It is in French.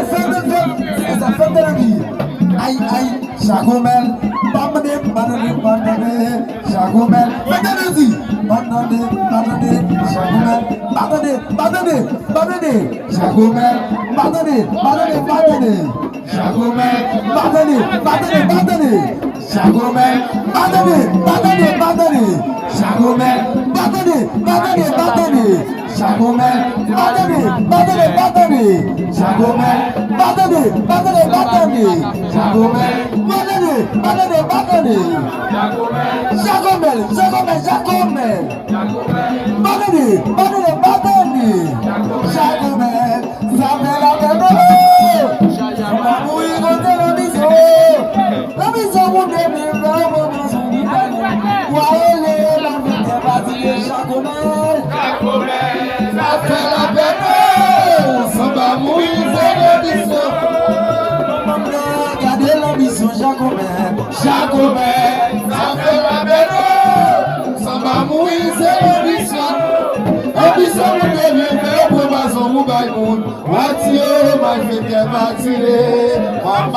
c'est la fête de la vie. Aïe, aïe, Chagomel, bandane, Chagomel, bandane, Chagomel, bandane, Chagomel, bandane, Chagomel, bandane, Chagomel, bandane, Chagomel, Chagomel, Jacobin, ça fait la peine, ça va mourir, c'est l'ambition. Ambition, on devient faire pour ma zone, on va y monter. Voiture, ma fête, elle va tirer.